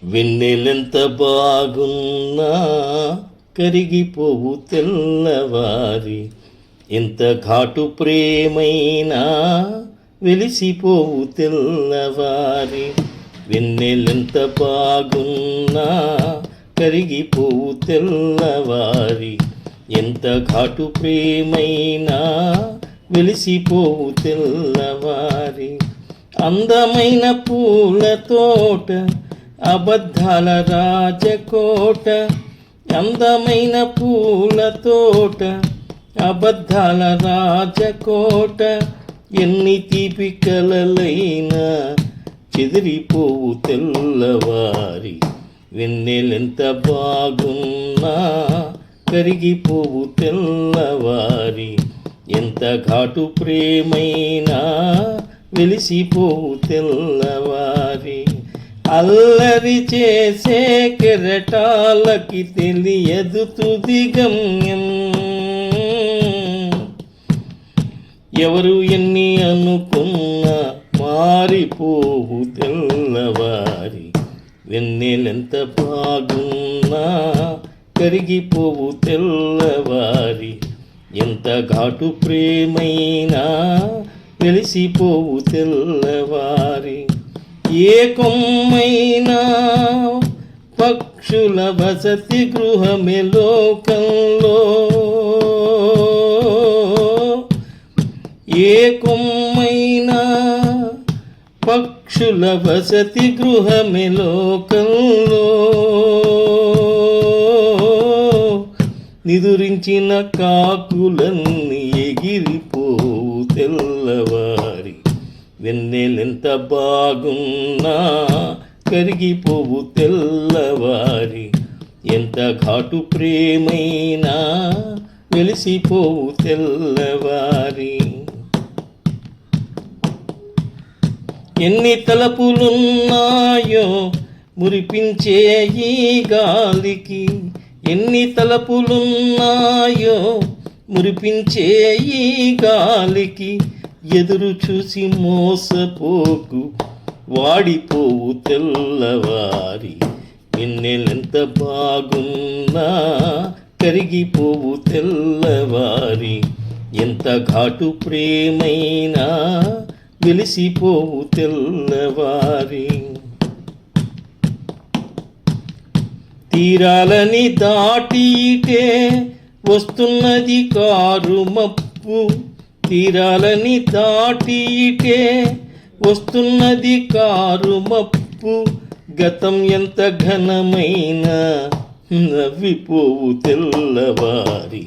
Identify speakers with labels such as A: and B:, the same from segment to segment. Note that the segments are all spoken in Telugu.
A: వెన్నెలెంత బాగున్నా కరిగిపోవు తెల్లవారి, ఎంత ఘాటు ప్రేమైనా వెలిసిపోవు తెల్లవారి. వెన్నెలెంత బాగున్నా కరిగిపోవు తెల్లవారి, ఎంత ఘాటు ప్రేమైనా వెలిసిపోవు తెల్లవారి. అందమైన పూల తోట, అబద్ధాల రాజకోట, అందమైన పూల తోట, అబద్ధాల రాజకోట. ఎన్ని తీపి కలలైనా చెదిరిపోవు తెల్లవారి. వెన్నెలెంత బాగున్నా కరిగిపోవు తెల్లవారి, ఎంత ఘాటు ప్రేమైనా వెలిసిపోవు తెల్లవారి. అల్లరి చేసే కెరటాలకి తెలియదు తుది గమ్యం, ఎవరు ఎన్ని అనుకున్నా మారిపోవు తెల్లవారి. వెన్నెలెంత బాగున్నా కరిగిపోవు తెల్లవారి, ఎంత ఘాటు ప్రేమైనా వెలిసిపోవు తెల్లవారి. ఏ కొమ్మైనా పక్షుల వసతి గృహమే లోకంలో, ఏ కొమ్మైనా పక్షుల వసతి గృహమే లోకంలో. నిదురించిన కాకులన్నీ ఎగిరిపోవు తెల్లవారి. వెన్నెలెంత బాగున్నా కరిగిపోవు తెల్లవారి, ఎంత ఘాటు ప్రేమైనా వెలిసిపోవు తెల్లవారి. ఎన్ని తలపులున్నాయో మురిపించే ఈ గాలికి, ఎన్ని తలపులున్నాయో మురిపించే ఈ గాలికి. ఎదురు చూసి మోసపోకు, వాడిపోవు తెల్లవారి. వెన్నెలెంత బాగున్నా కరిగిపోవు తెల్లవారి, ఎంత ఘాటు ప్రేమైనా వెలిసిపోవు తెల్లవారి. తీరాలని దాటిటే వస్తున్నది కారు మప్పు, తీరాలని దాటిటే వస్తున్నది కారు మప్పు. గతం ఎంత ఘనమైనా నవ్విపోవు తెల్లవారి.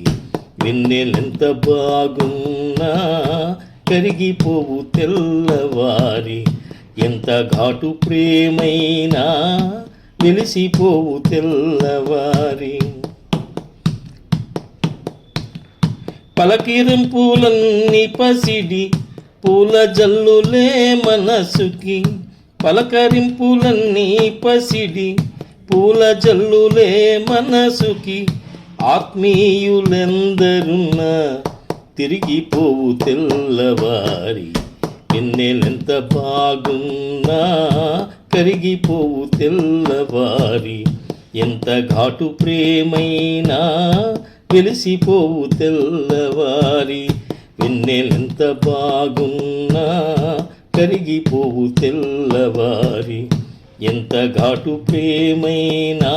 A: వెన్నెలెంత బాగున్నా కరిగిపోవు తెల్లవారి, ఎంత ఘాటు ప్రేమైనా వెలిసిపోవు తెల్లవారి. పలకరింపులన్నీ పసిడి పూల జల్లులే మనసుకి, పలకరింపులన్నీ పసిడి పూల జల్లులే మనసుకి. ఆత్మీయులెందరున్నా తిరిగిపోవు తెల్లవారి. వెన్నెలెంత బాగున్నా కరిగిపోవు తెల్లవారి, ఎంత ఘాటు ప్రేమైనా వెలిసిపోవు తెల్లవారి. వెన్నెలెంత బాగున్నా కరిగిపోవు తెల్లవారి, ఎంత ఘాటు ప్రేమైనా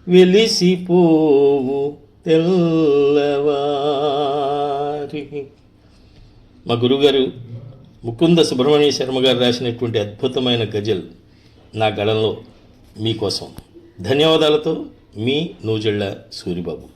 A: వెలిసిపోవు తెల్లవారి. మా గురుగారు ముకుంద సుబ్రహ్మణ్య శర్మ గారు రాసినటువంటి అద్భుతమైన గజల్ నా గళంలో మీకోసం. ధన్యవాదాలతో మీ నూజెళ్ళ సూరిబాబు.